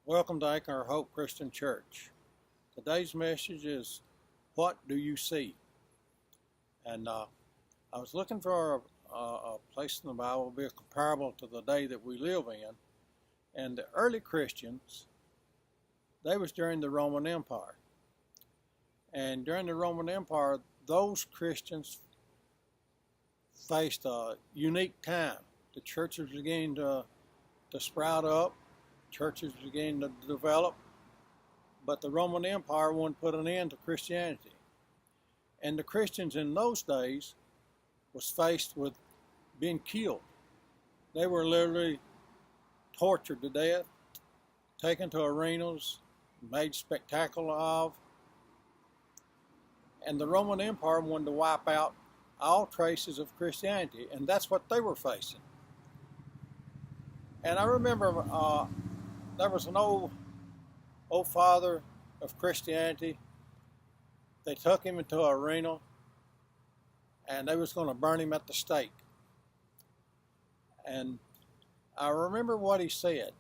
Welcome to Anchor Hope Christian Church. Today's message is, what do you see? And I was looking for a place in the Bible to be comparable to the day that we live in. And the early Christians, they was during the Roman Empire. And during the Roman Empire, those Christians faced a unique time. The churches began to sprout up. Churches began to develop, but the Roman Empire wanted to put an end to Christianity. And the Christians in those days was faced with being killed. They were literally tortured to death, taken to arenas, made spectacle of. And the Roman Empire wanted to wipe out all traces of Christianity, and that's what they were facing. And I remember there was an old father of Christianity. They took him into an arena and they was going to burn him at the stake. And I remember what he said.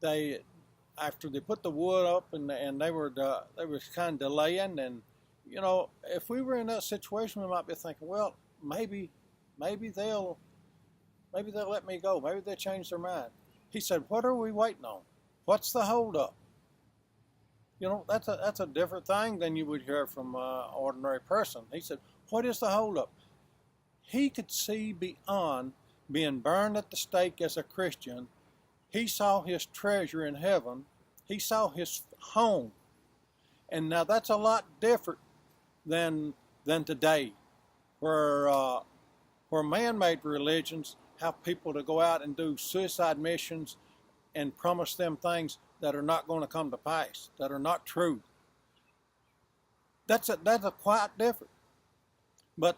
After they put the wood up and they was kind of delaying, and you know, if we were in that situation, we might be thinking, well, maybe they'll let me go. Maybe they'll change their mind. He said, what are we waiting on? What's the holdup? You know, that's a different thing than you would hear from an ordinary person. He said, what is the holdup? He could see beyond being burned at the stake as a Christian. He saw his treasure in heaven. He saw his home. And now that's a lot different than today, where man-made religions have people to go out and do suicide missions and promise them things that are not going to come to pass, that are not true. That's a quite different. But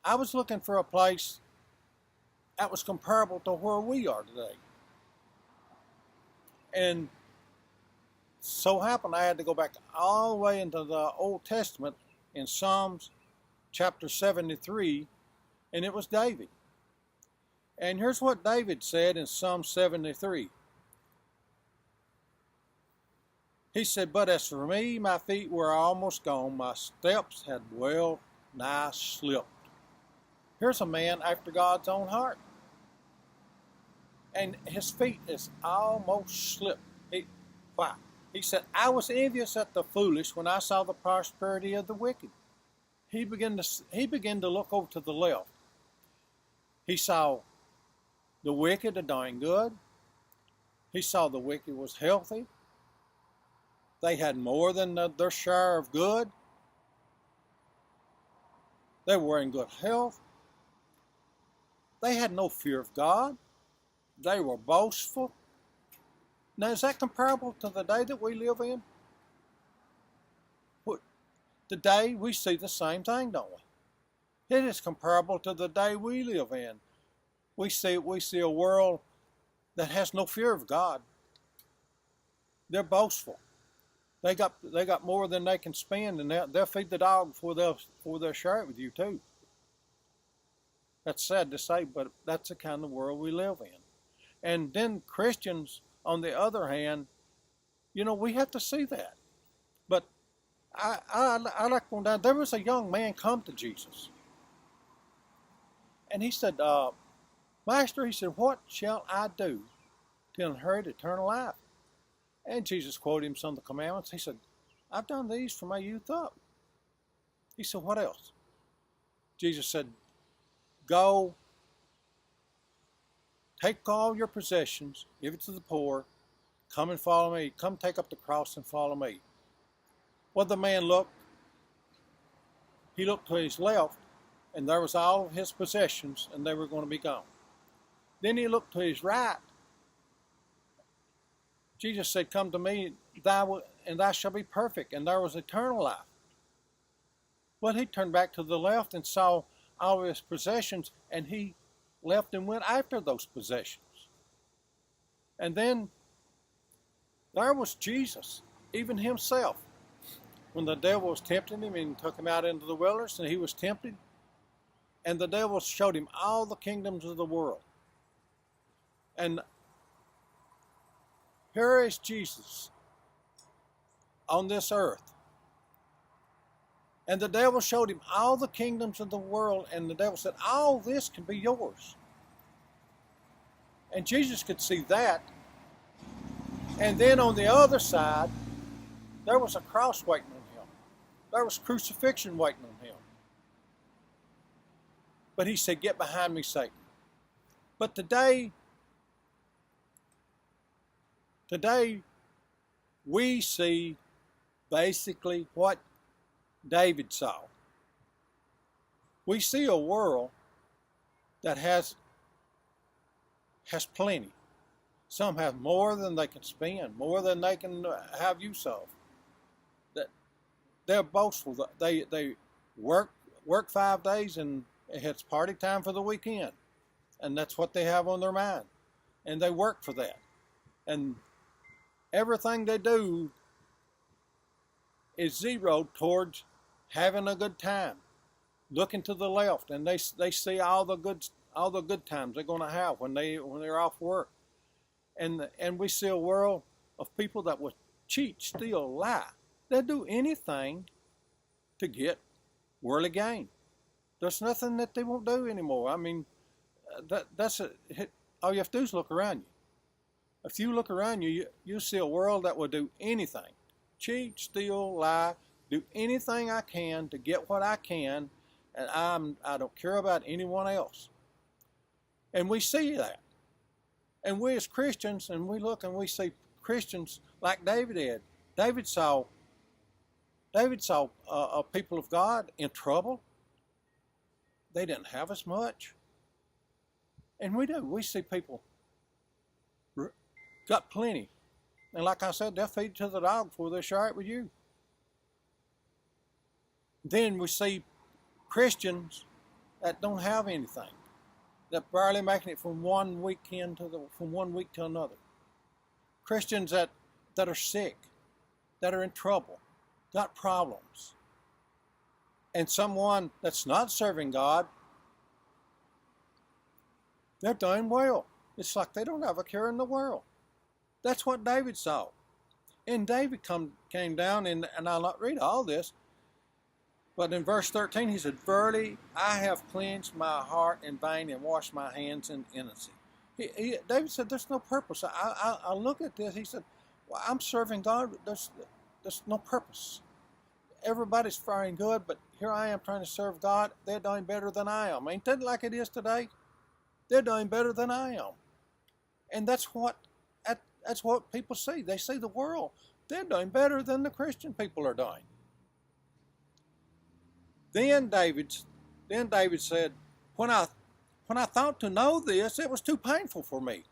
I was looking for a place that was comparable to where we are today. And so happened I had to go back all the way into the Old Testament in Psalms chapter 73, and it was David. And here's what David said in Psalm 73. He said, but as for me, my feet were almost gone, my steps had well nigh slipped. Here's a man after God's own heart. And his feet is almost slipped. Why? He said, I was envious at the foolish when I saw the prosperity of the wicked. He began to look over to the left. He saw the wicked are doing good. He saw the wicked was healthy. They had more than their share of good. They were in good health. They had no fear of God. They were boastful. Now, is that comparable to the day that we live in? Today, we see the same thing, don't we? It is comparable to the day we live in. We see a world that has no fear of God. They're boastful. They got more than they can spend, and they'll feed the dog before they'll share it with you too. That's sad to say, but that's the kind of world we live in. And then Christians, on the other hand, you know, we have to see that. But I like going down. There was a young man come to Jesus, and he said, Master, he said, what shall I do to inherit eternal life? And Jesus quoted him some of the commandments. He said, I've done these from my youth up. He said, what else? Jesus said, go, take all your possessions, give it to the poor, come and follow me. Come take up the cross and follow me. Well, the man looked. He looked to his left, and there was all of his possessions, and they were going to be gone. Then he looked to his right. Jesus said, come to me, and thou shalt be perfect, and there was eternal life. Well, he turned back to the left and saw all of his possessions, and he left and went after those possessions. And then there was Jesus, even himself. When the devil was tempting him and took him out into the wilderness, and he was tempted, and the devil showed him all the kingdoms of the world. And Here is Jesus on this earth. And the devil showed him all the kingdoms of the world, and the devil said, all this can be yours. And Jesus could see that. And then on the other side, there was a cross waiting on him. There was crucifixion waiting on him. But he said, get behind me, Satan. But today we see basically what David saw. We see a world that has plenty. Some have more than they can spend, more than they can have use of. That they're boastful. They work 5 days and it's party time for the weekend, and that's what they have on their mind, and they work for that. And everything they do is zeroed towards having a good time, looking to the left, and they see all the good times they're going to have when they're off work. And we see a world of people that will cheat, steal, lie. They'll do anything to get worldly gain. There's nothing that they won't do anymore. I mean, all you have to do is look around you. If you look around you, you'll see a world that will do anything. Cheat, steal, lie, do anything I can to get what I can, and I don't care about anyone else. And we see that. And we as Christians, and we look and we see Christians like David did. David saw a people of God in trouble. They didn't have as much. And we do. We see people got plenty. And like I said, they'll feed to the dog before they share it with you. Then we see Christians that don't have anything, that barely making it from one week to another. Christians that are sick, that are in trouble, got problems. And someone that's not serving God, they're doing well. It's like they don't have a care in the world. That's what David saw. And David came down, and I'll not read all this, but in verse 13 he said, verily I have cleansed my heart in vain and washed my hands in innocency. David said, there's no purpose. I look at this, he said, well, I'm serving God, there's no purpose. Everybody's faring good, but here I am trying to serve God. They're doing better than I am. Ain't that like it is today? They're doing better than I am. And that's what people see. They see the world. They're doing better than the Christian people are doing. Then David said, when I thought to know this, it was too painful for me.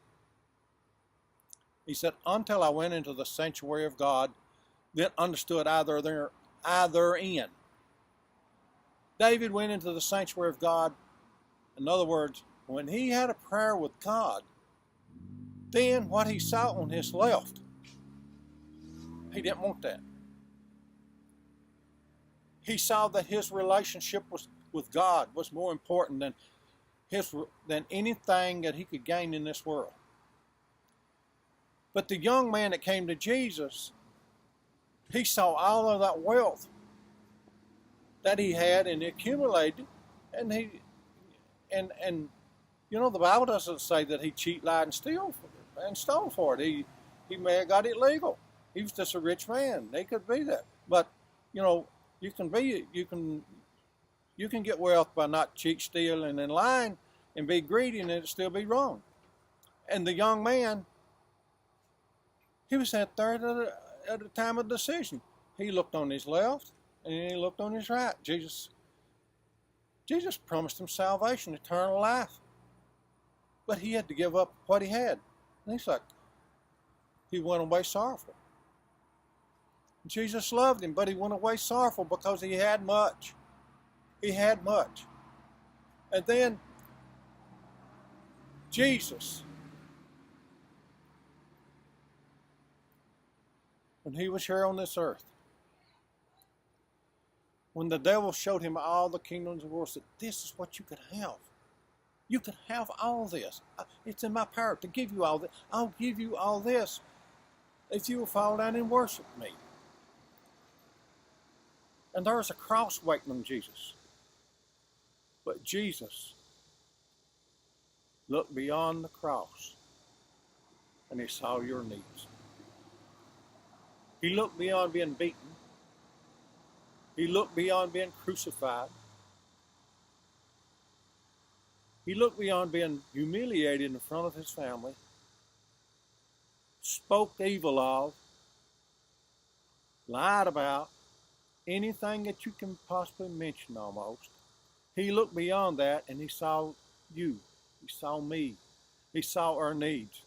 He said, until I went into the sanctuary of God, then understood either in. David went into the sanctuary of God. In other words, when he had a prayer with God, then what he saw on his left, he didn't want that. He saw that his relationship with God was more important than anything that he could gain in this world. But the young man that came to Jesus, he saw all of that wealth that he had and accumulated, and you know, the Bible doesn't say that he cheat, lied, and stole for it. He may have got it legal. He was just a rich man. They could be that. But you know, you can get wealth by not cheat, stealing, and lying, and be greedy, and it'll still be wrong. And the young man, he was at there at the time of decision. He looked on his left and he looked on his right. Jesus promised him salvation, eternal life. But he had to give up what he had. And he's like, he went away sorrowful. Jesus loved him, but he went away sorrowful because he had much. He had much. And then Jesus, when he was here on this earth, when the devil showed him all the kingdoms of the world, said, this is what you could have. You could have all this. It's in my power to give you all this. I'll give you all this. if you will fall down and worship me. And there's a cross waiting on Jesus. But Jesus looked beyond the cross and he saw your needs. He looked beyond being beaten. He looked beyond being crucified. He looked beyond being humiliated in front of his family, spoke evil of, lied about, anything that you can possibly mention almost. He looked beyond that and he saw you. He saw me. He saw our needs.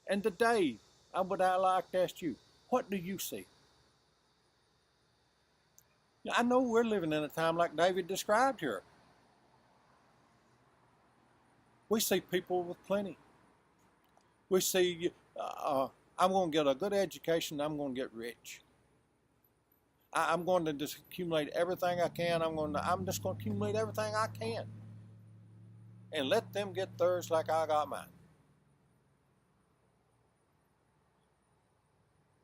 And today, I would like to ask you, what do you see? I know we're living in a time like David described here. We see people with plenty. We see, I'm going to get a good education, I'm going to get rich. I'm going to just accumulate everything I can. I'm just going to accumulate everything I can. And let them get theirs like I got mine.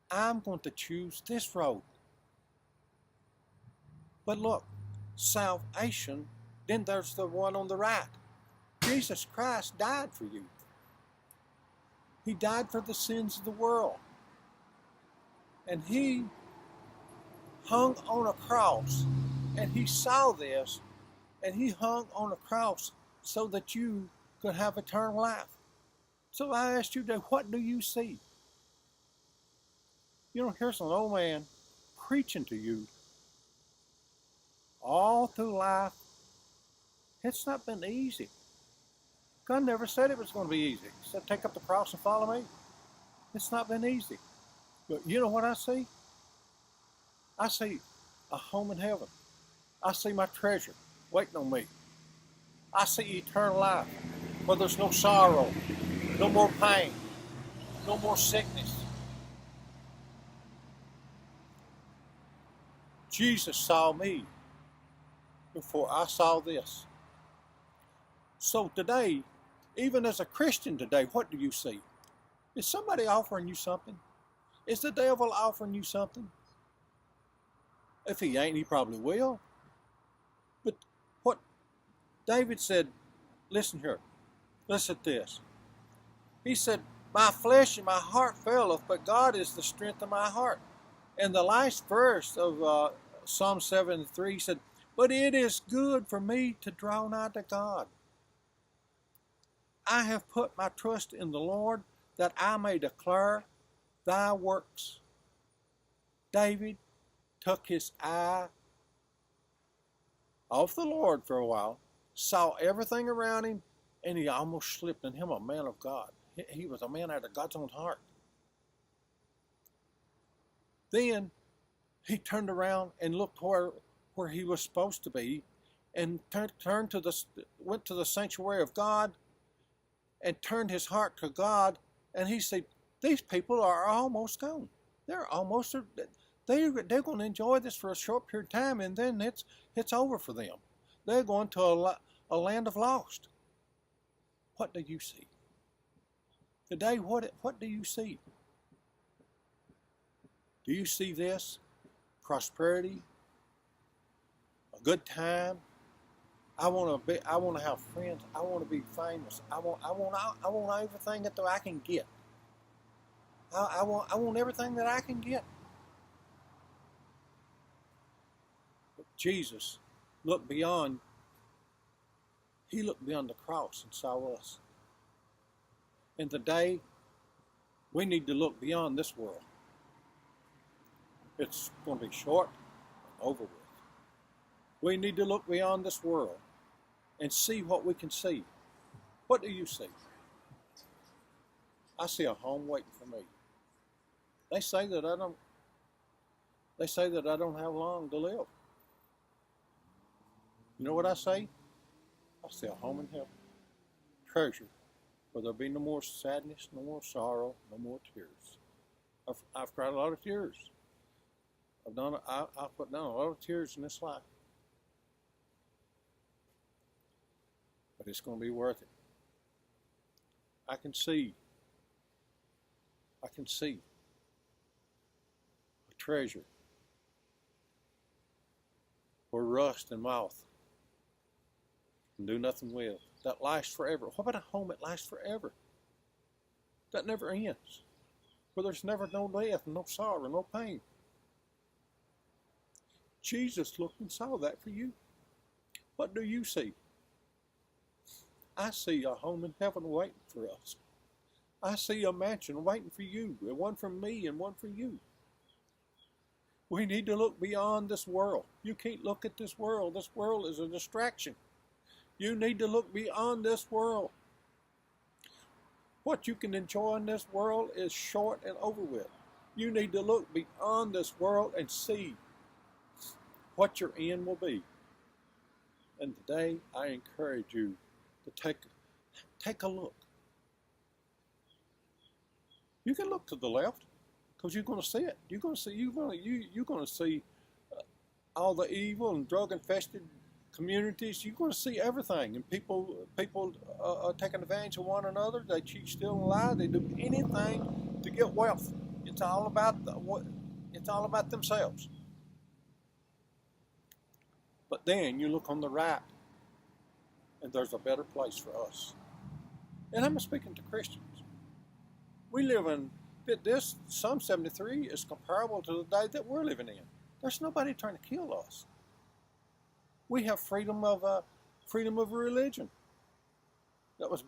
I'm going to choose this road. But look, salvation, then there's the one on the right. Jesus Christ died for you. He died for the sins of the world. And he hung on a cross. And he saw this. And he hung on a cross so that you could have eternal life. So I asked you today, what do you see? You know, here's an old man preaching to you all through life. It's not been easy. God never said it was going to be easy. He said, take up the cross and follow me. It's not been easy. But you know what I see? I see a home in heaven. I see my treasure waiting on me. I see eternal life where there's no sorrow, no more pain, no more sickness. Jesus saw me before I saw this. So today, even as a Christian today, what do you see? Is somebody offering you something? Is the devil offering you something? If he ain't, he probably will. But what David said, listen here, listen to this. He said, my flesh and my heart faileth, but God is the strength of my heart. And the last verse of Psalm 73, he said, but it is good for me to draw nigh to God. I have put my trust in the Lord that I may declare thy works. David took his eye off the Lord for a while, saw everything around him, and he almost slipped in him, a man of God. He was a man after God's own heart. Then he turned around and looked where he was supposed to be, and went to the sanctuary of God, and turned his heart to God, and he said, these people are almost gone. They're going to enjoy this for a short period of time, and then it's over for them. They're going to a land of lost. What do you see? Today, what do you see? Do you see this? Prosperity? A good time? I want to have friends. I want to be famous. I want everything that I can get. I want everything that I can get. But Jesus looked beyond. He looked beyond the cross and saw us. And today, we need to look beyond this world. It's going to be short and over with. We need to look beyond this world and see what we can see. What do you see? I see a home waiting for me. They say that I don't have long to live. You know what I say? I see a home in heaven. Treasure, where there'll be no more sadness, no more sorrow, no more tears. I've cried a lot of tears. I've put down a lot of tears in this life. But it's going to be worth it. I can see treasure where rust and moth can do nothing with, that lasts forever. What about a home that lasts forever? That never ends, where there's never no death, no sorrow, no pain. Jesus looked and saw that for you. What do you see? I see a home in heaven waiting for us. I see a mansion waiting for you, and one for me and one for you. We need to look beyond this world. You can't look at this world. This world is a distraction. You need to look beyond this world. What you can enjoy in this world is short and over with. You need to look beyond this world and see what your end will be. And today I encourage you to take a look. You can look to the left because you're going to see it. You're going to see all the evil and drug-infested communities. You're going to see everything, and people are taking advantage of one another. They cheat, steal, and lie. They do anything to get wealth. It's all about themselves. But then you look on the right, and there's a better place for us. And I'm speaking to Christians. We live in this. Psalm 73 is comparable to the day that we're living in. There's nobody trying to kill us. We have freedom of religion that was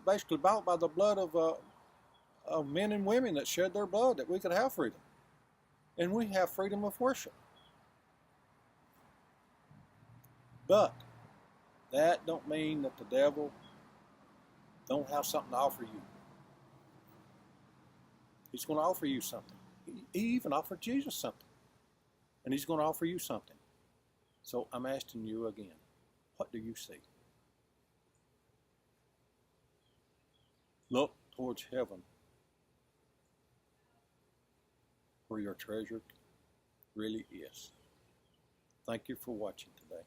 basically bought by the blood of men and women that shed their blood, that we could have freedom. And we have freedom of worship. But that don't mean that the devil don't have something to offer you. He's going to offer you something. He even offered Jesus something. And he's going to offer you something. So I'm asking you again, what do you see? Look towards heaven, where your treasure really is. Thank you for watching today.